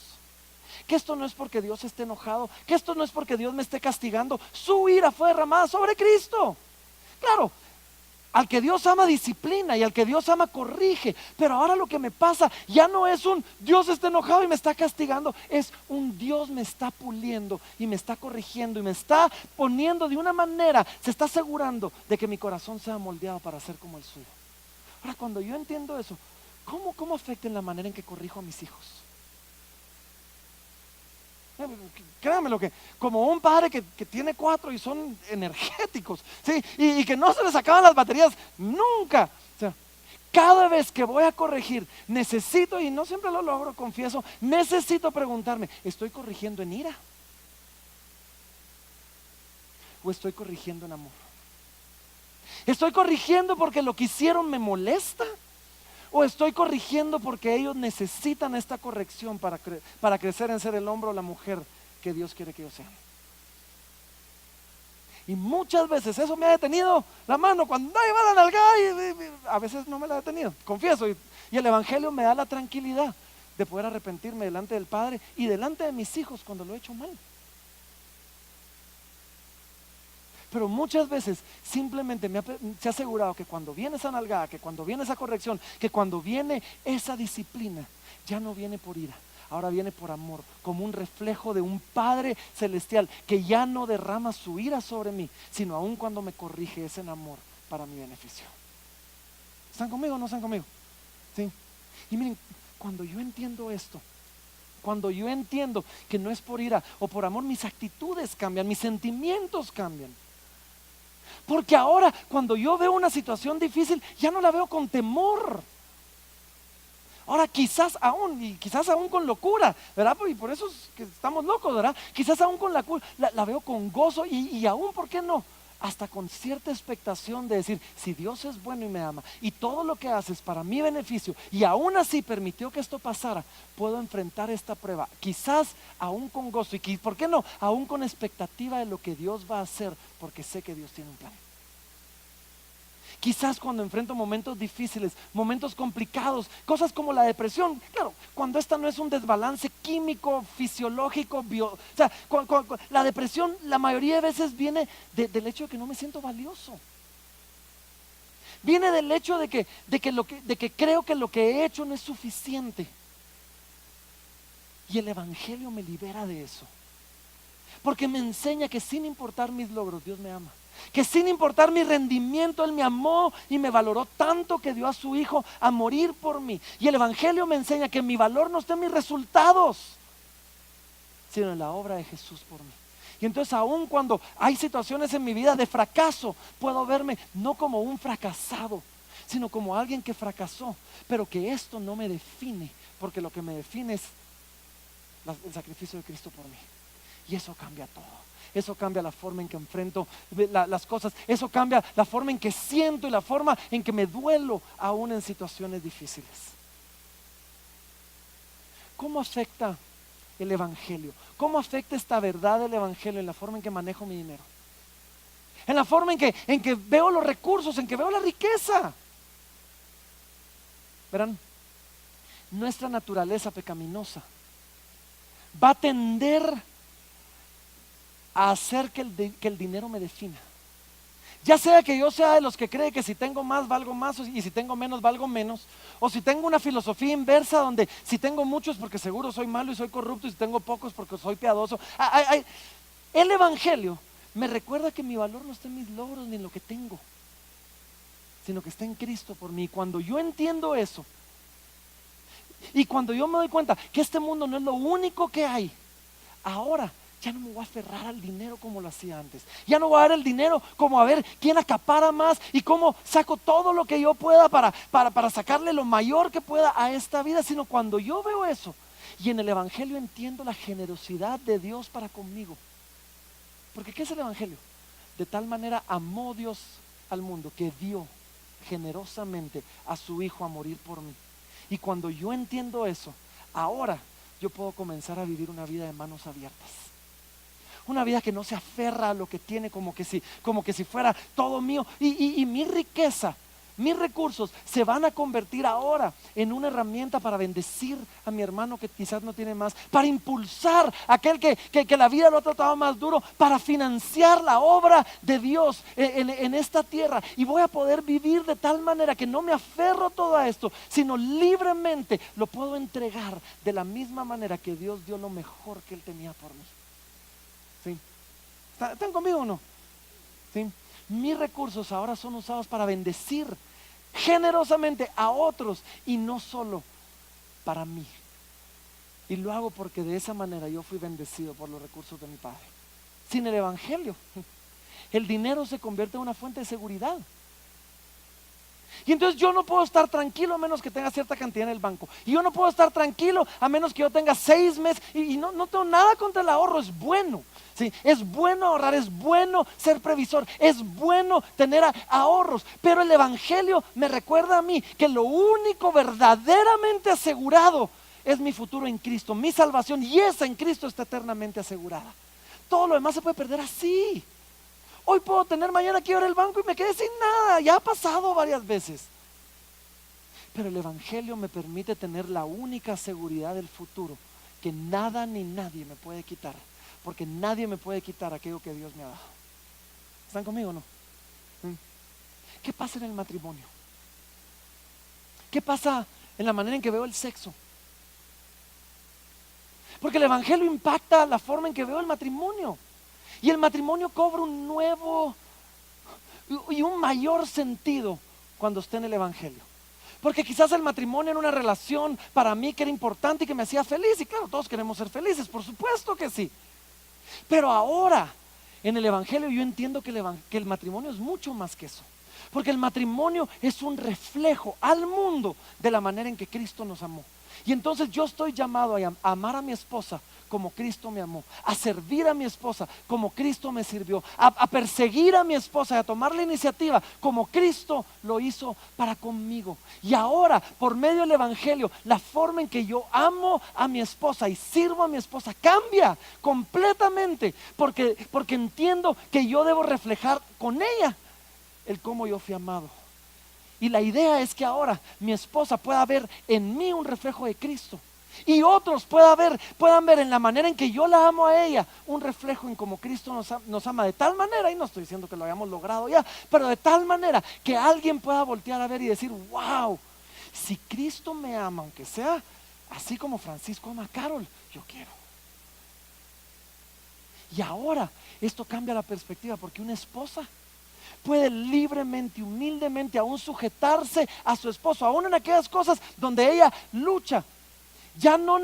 A: que esto no es porque Dios esté enojado, que esto no es porque Dios me esté castigando. Su ira fue derramada sobre Cristo. Claro, al que Dios ama disciplina y al que Dios ama corrige, pero ahora lo que me pasa ya no es un Dios está enojado y me está castigando, es un Dios me está puliendo y me está corrigiendo y me está poniendo de una manera, se está asegurando de que mi corazón sea moldeado para ser como el suyo. Ahora, cuando yo entiendo eso, ¿cómo afecta en la manera en que corrijo a mis hijos? Créanme lo que, como un padre que tiene 4 y son energéticos, ¿sí? y que no se les acaban las baterías nunca. O sea, cada vez que voy a corregir, necesito, y no siempre lo logro, confieso, necesito preguntarme, ¿estoy corrigiendo en ira? ¿O estoy corrigiendo en amor? ¿Estoy corrigiendo porque lo que hicieron me molesta? ¿O estoy corrigiendo porque ellos necesitan esta corrección para crecer en ser el hombre o la mujer que Dios quiere que ellos sean? Y muchas veces eso me ha detenido la mano cuando va la nalgada y a veces no me la ha detenido, confieso. Y el Evangelio me da la tranquilidad de poder arrepentirme delante del Padre y delante de mis hijos cuando lo he hecho mal. Pero muchas veces simplemente se ha asegurado que cuando viene esa nalgada, que cuando viene esa corrección, que cuando viene esa disciplina, ya no viene por ira, ahora viene por amor, como un reflejo de un Padre Celestial que ya no derrama su ira sobre mí, sino aun cuando me corrige es en amor para mi beneficio. ¿Están conmigo o no están conmigo? ¿Sí? Y miren, cuando yo entiendo esto, cuando yo entiendo que no es por ira o por amor, mis actitudes cambian, mis sentimientos cambian. Porque ahora cuando yo veo una situación difícil, ya no la veo con temor. Ahora quizás aún con locura, ¿verdad? Y por eso es que estamos locos, ¿verdad? Quizás aún con la veo con gozo y aún, ¿por qué no? Hasta con cierta expectación de decir, si Dios es bueno y me ama y todo lo que hace es para mi beneficio y aún así permitió que esto pasara, puedo enfrentar esta prueba, quizás aún con gozo y ¿por qué no? Aún con expectativa de lo que Dios va a hacer, porque sé que Dios tiene un plan. Quizás cuando enfrento momentos difíciles, momentos complicados, cosas como la depresión, claro, cuando esta no es un desbalance químico, fisiológico, o sea, la depresión la mayoría de veces viene del hecho de que no me siento valioso. Viene del hecho de que creo que lo que he hecho no es suficiente. Y el Evangelio me libera de eso. Porque me enseña que sin importar mis logros, Dios me ama. Que sin importar mi rendimiento, Él me amó y me valoró tanto que dio a su Hijo a morir por mí. Y el Evangelio me enseña que mi valor no está en mis resultados, sino en la obra de Jesús por mí. Y entonces aún cuando hay situaciones en mi vida de fracaso, puedo verme no como un fracasado, sino como alguien que fracasó, pero que esto no me define, porque lo que me define es el sacrificio de Cristo por mí. Y eso cambia todo. Eso cambia la forma en que enfrento las cosas. Eso cambia la forma en que siento y la forma en que me duelo aún en situaciones difíciles. ¿Cómo afecta el Evangelio? ¿Cómo afecta esta verdad del Evangelio en la forma en que manejo mi dinero? En la forma en que veo los recursos, en que veo la riqueza. Verán, nuestra naturaleza pecaminosa va a tender a hacer que el dinero me defina. Ya sea que yo sea de los que cree que si tengo más valgo más y si tengo menos valgo menos, o si tengo una filosofía inversa donde si tengo muchos porque seguro soy malo y soy corrupto y si tengo pocos porque soy piadoso. El Evangelio me recuerda que mi valor no está en mis logros ni en lo que tengo, sino que está en Cristo por mí. Y cuando yo entiendo eso y cuando yo me doy cuenta que este mundo no es lo único que hay, ahora ya no me voy a aferrar al dinero como lo hacía antes. Ya no voy a dar el dinero como a ver quién acapara más y cómo saco todo lo que yo pueda para sacarle lo mayor que pueda a esta vida. Sino cuando yo veo eso y en el Evangelio entiendo la generosidad de Dios para conmigo. Porque ¿qué es el Evangelio? De tal manera amó Dios al mundo que dio generosamente a su Hijo a morir por mí. Y cuando yo entiendo eso, ahora yo puedo comenzar a vivir una vida de manos abiertas. Una vida que no se aferra a lo que tiene como que si fuera todo mío. Y mi riqueza, mis recursos se van a convertir ahora en una herramienta para bendecir a mi hermano que quizás no tiene más, para impulsar a aquel que la vida lo ha tratado más duro, para financiar la obra de Dios en esta tierra. Y voy a poder vivir de tal manera que no me aferro a todo esto, sino libremente lo puedo entregar de la misma manera que Dios dio lo mejor que Él tenía por mí. ¿Sí? ¿Están conmigo o no? ¿Sí? Mis recursos ahora son usados para bendecir generosamente a otros y no solo para mí. Y lo hago porque de esa manera yo fui bendecido por los recursos de mi Padre. Sin el Evangelio, el dinero se convierte en una fuente de seguridad. Y entonces yo no puedo estar tranquilo a menos que tenga cierta cantidad en el banco. Y yo no puedo estar tranquilo a menos que yo tenga 6 meses. Y no tengo nada contra el ahorro, es bueno. ¿Sí? Es bueno ahorrar, es bueno ser previsor, es bueno tener ahorros. Pero el Evangelio me recuerda a mí que lo único verdaderamente asegurado es mi futuro en Cristo, mi salvación. Y esa en Cristo está eternamente asegurada. Todo lo demás se puede perder así. Hoy puedo tener, mañana quiero ir al banco y me quedé sin nada. Ya ha pasado varias veces. Pero el Evangelio me permite tener la única seguridad del futuro que nada ni nadie me puede quitar. Porque nadie me puede quitar aquello que Dios me ha dado. ¿Están conmigo o no? ¿Qué pasa en el matrimonio? ¿Qué pasa en la manera en que veo el sexo? Porque el Evangelio impacta la forma en que veo el matrimonio. Y el matrimonio cobra un nuevo y un mayor sentido cuando esté en el Evangelio. Porque quizás el matrimonio era una relación para mí que era importante y que me hacía feliz. Y claro, todos queremos ser felices, por supuesto que sí. Pero ahora, en el Evangelio yo entiendo que el matrimonio es mucho más que eso. Porque el matrimonio es un reflejo al mundo de la manera en que Cristo nos amó. Y entonces yo estoy llamado a amar a mi esposa como Cristo me amó, a servir a mi esposa como Cristo me sirvió, a perseguir a mi esposa y a tomar la iniciativa como Cristo lo hizo para conmigo. Y ahora, por medio del Evangelio, la forma en que yo amo a mi esposa y sirvo a mi esposa cambia completamente, porque entiendo que yo debo reflejar con ella el cómo yo fui amado. Y la idea es que ahora mi esposa pueda ver en mí un reflejo de Cristo. Y otros puedan ver en la manera en que yo la amo a ella un reflejo en cómo Cristo nos ama de tal manera, y no estoy diciendo que lo hayamos logrado ya, pero de tal manera que alguien pueda voltear a ver y decir, wow, si Cristo me ama, aunque sea así como Francisco ama a Carol, yo quiero. Y ahora esto cambia la perspectiva, porque una esposa puede libremente, humildemente aún sujetarse a su esposo, aún en aquellas cosas donde ella lucha. Ya no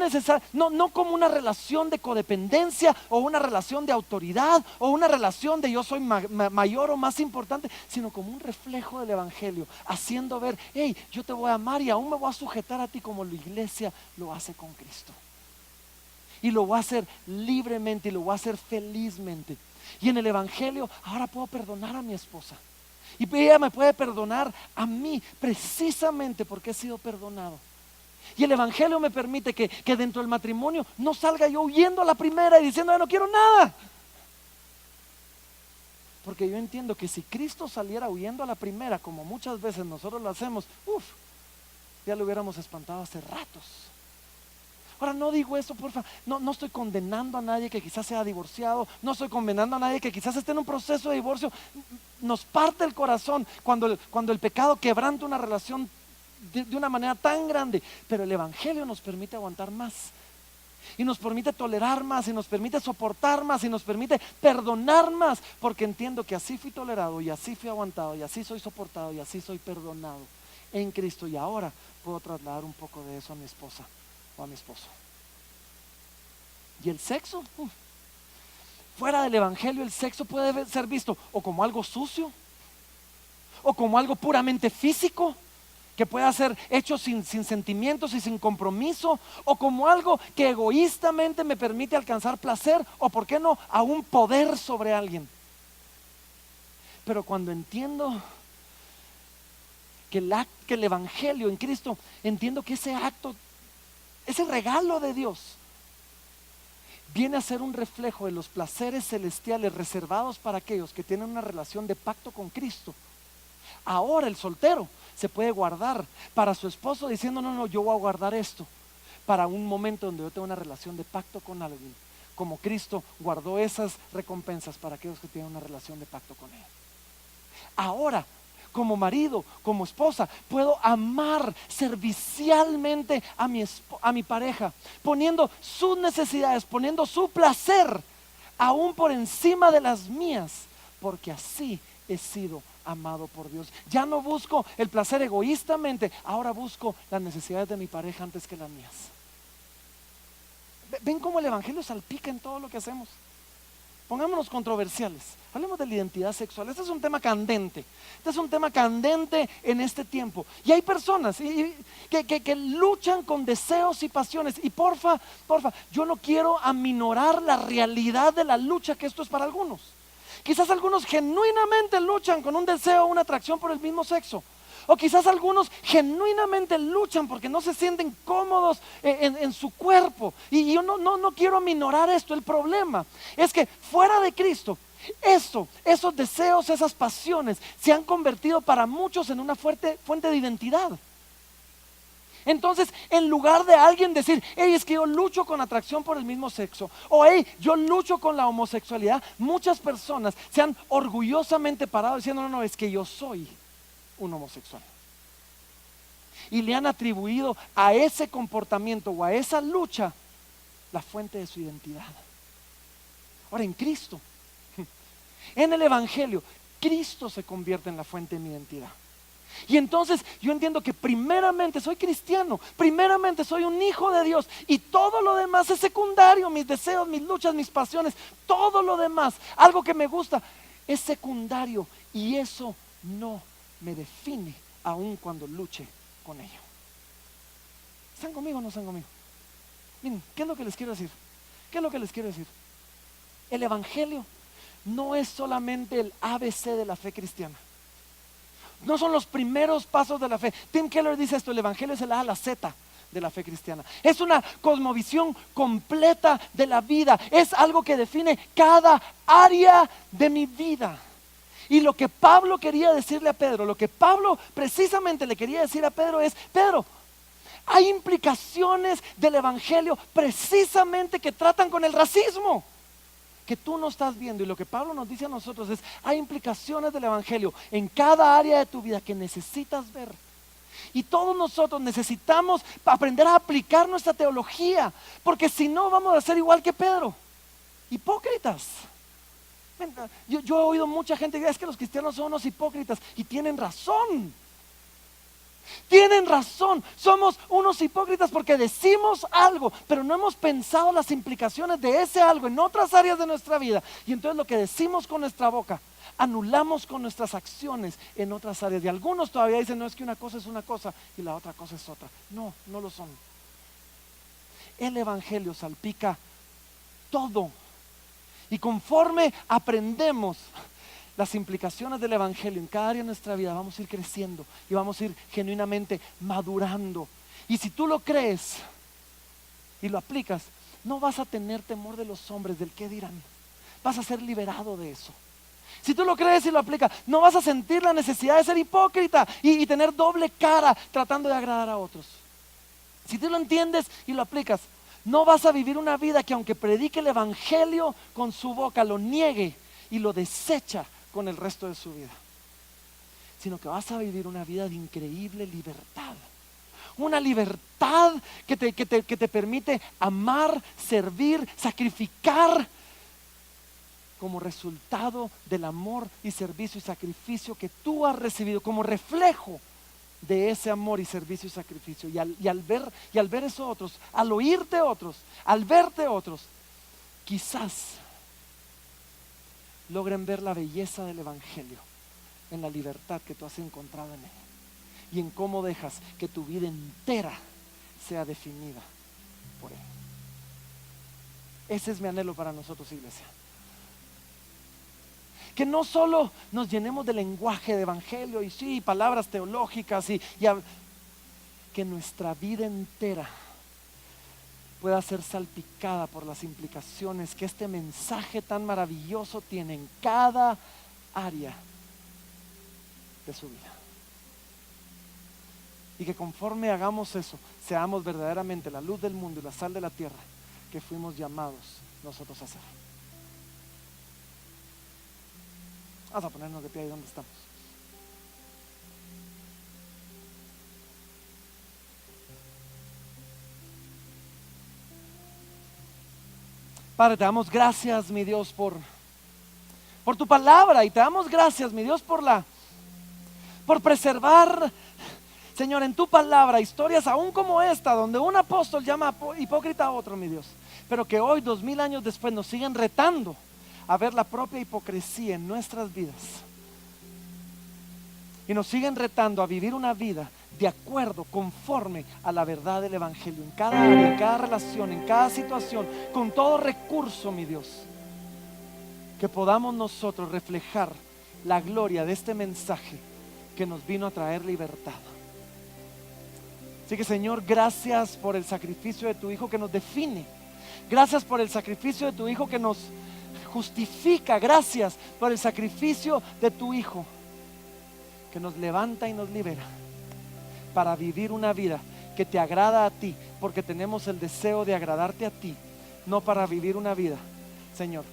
A: como una relación de codependencia o una relación de autoridad o una relación de yo soy mayor o más importante, sino como un reflejo del Evangelio, haciendo ver, hey, yo te voy a amar y aún me voy a sujetar a ti como la iglesia lo hace con Cristo. Y lo voy a hacer libremente y lo voy a hacer felizmente. Y en el Evangelio ahora puedo perdonar a mi esposa. Y ella me puede perdonar a mí precisamente porque he sido perdonado. Y el Evangelio me permite que dentro del matrimonio no salga yo huyendo a la primera y diciendo, no quiero nada. Porque yo entiendo que si Cristo saliera huyendo a la primera, como muchas veces nosotros lo hacemos, ya lo hubiéramos espantado hace ratos. Ahora no digo eso, porfa, no estoy condenando a nadie que quizás sea divorciado, no estoy condenando a nadie que quizás esté en un proceso de divorcio. Nos parte el corazón cuando el pecado quebranta una relación de una manera tan grande, pero el Evangelio nos permite aguantar más y nos permite tolerar más y nos permite soportar más y nos permite perdonar más, porque entiendo que así fui tolerado y así fui aguantado y así soy soportado y así soy perdonado en Cristo. Y ahora puedo trasladar un poco de eso a mi esposa o a mi esposo. Y el sexo, fuera del Evangelio, el sexo puede ser visto o como algo sucio o como algo puramente físico que pueda ser hecho sin sentimientos y sin compromiso, o como algo que egoístamente me permite alcanzar placer, o por qué no, aún poder sobre alguien. Pero cuando entiendo que el Evangelio en Cristo, entiendo que ese acto, ese regalo de Dios, viene a ser un reflejo de los placeres celestiales reservados para aquellos que tienen una relación de pacto con Cristo. Ahora el soltero se puede guardar para su esposo diciendo, no, yo voy a guardar esto para un momento donde yo tengo una relación de pacto con alguien, como Cristo guardó esas recompensas para aquellos que tienen una relación de pacto con Él. Ahora, como marido, como esposa, puedo amar servicialmente a mi pareja, poniendo sus necesidades, poniendo su placer aún por encima de las mías, porque así he sido amado por Dios. Ya no busco el placer egoístamente, ahora busco las necesidades de mi pareja antes que las mías. ¿Ven cómo el Evangelio salpica en todo lo que hacemos? Pongámonos controversiales, hablemos de la identidad sexual. Este es un tema candente, en este tiempo. Y hay personas que luchan con deseos y pasiones. Y porfa, yo no quiero aminorar la realidad de la lucha, que esto es para algunos. Quizás algunos genuinamente luchan con un deseo o una atracción por el mismo sexo. O quizás algunos genuinamente luchan porque no se sienten cómodos en su cuerpo. Y yo no quiero aminorar esto. El problema es que fuera de Cristo, esos deseos, esas pasiones se han convertido para muchos en una fuerte fuente de identidad. Entonces, en lugar de alguien decir, hey, es que yo lucho con atracción por el mismo sexo, o hey, yo lucho con la homosexualidad, muchas personas se han orgullosamente parado diciendo, no, es que yo soy un homosexual. Y le han atribuido a ese comportamiento o a esa lucha la fuente de su identidad. Ahora, en Cristo, en el Evangelio, Cristo se convierte en la fuente de mi identidad. Y entonces yo entiendo que primeramente soy cristiano, primeramente soy un hijo de Dios, y todo lo demás es secundario. Mis deseos, mis luchas, mis pasiones, todo lo demás, algo que me gusta, es secundario, y eso no me define aun cuando luche con ello. ¿Están conmigo o no están conmigo? Miren, ¿qué es lo que les quiero decir? ¿Qué es lo que les quiero decir? El evangelio no es solamente el ABC de la fe cristiana. No son los primeros pasos de la fe. Tim Keller dice esto: el evangelio es el A a la Z de la fe cristiana. Es una cosmovisión completa de la vida. Es algo que define cada área de mi vida. Y lo que Pablo quería decirle a Pedro, lo que Pablo precisamente le quería decir a Pedro es: Pedro, hay implicaciones del evangelio precisamente que tratan con el racismo, que tú no estás viendo. Y lo que Pablo nos dice a nosotros es: hay implicaciones del evangelio en cada área de tu vida que necesitas ver. Y todos nosotros necesitamos aprender a aplicar nuestra teología, porque si no vamos a ser igual que Pedro, hipócritas. Yo he oído mucha gente que dice: es que los cristianos son unos hipócritas, y tienen razón. Tienen razón, somos unos hipócritas porque decimos algo, pero no hemos pensado las implicaciones de ese algo en otras áreas de nuestra vida. Y entonces lo que decimos con nuestra boca, anulamos con nuestras acciones en otras áreas. Y algunos todavía dicen: no, es que una cosa es una cosa y la otra cosa es otra. No, no lo son. El evangelio salpica todo. Y conforme aprendemos las implicaciones del evangelio en cada área de nuestra vida, vamos a ir creciendo y vamos a ir genuinamente madurando. Y si tú lo crees y lo aplicas, no vas a tener temor de los hombres, del qué dirán. Vas a ser liberado de eso. Si tú lo crees y lo aplicas, no vas a sentir la necesidad de ser hipócrita y tener doble cara tratando de agradar a otros. Si tú lo entiendes y lo aplicas, no vas a vivir una vida que, aunque predique el evangelio con su boca, lo niegue y lo desecha con el resto de su vida, sino que vas a vivir una vida de increíble libertad. Una libertad que te permite amar, servir, sacrificar como resultado del amor y servicio y sacrificio que tú has recibido, como reflejo de ese amor y servicio y sacrificio. Y al ver eso otros, al oírte otros, al verte otros, quizás logren ver la belleza del evangelio en la libertad que tú has encontrado en él y en cómo dejas que tu vida entera sea definida por él. Ese es mi anhelo para nosotros, iglesia. Que no solo nos llenemos de lenguaje de evangelio y sí, palabras teológicas que nuestra vida entera pueda ser salpicada por las implicaciones que este mensaje tan maravilloso tiene en cada área de su vida. Y que conforme hagamos eso, seamos verdaderamente la luz del mundo y la sal de la tierra que fuimos llamados nosotros a ser. Vamos a ponernos de pie ahí donde estamos. Padre, te damos gracias, mi Dios, por tu palabra, y te damos gracias, mi Dios, por preservar, Señor, en tu palabra historias aún como esta, donde un apóstol llama hipócrita a otro, mi Dios, pero que hoy, 2000 años después, nos siguen retando a ver la propia hipocresía en nuestras vidas, y nos siguen retando a vivir una vida de acuerdo, conforme a la verdad del evangelio, en cada área, en cada relación, en cada situación, con todo recurso, mi Dios, que podamos nosotros reflejar la gloria de este mensaje que nos vino a traer libertad. Así que, Señor, gracias por el sacrificio de tu Hijo que nos define. Gracias por el sacrificio de tu Hijo que nos justifica. Gracias por el sacrificio de tu Hijo que nos levanta y nos libera para vivir una vida que te agrada a ti, porque tenemos el deseo de agradarte a ti, no para vivir una vida, Señor,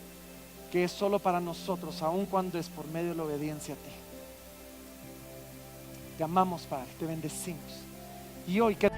A: que es solo para nosotros, aun cuando es por medio de la obediencia a ti. Te amamos, Padre, te bendecimos. Y hoy que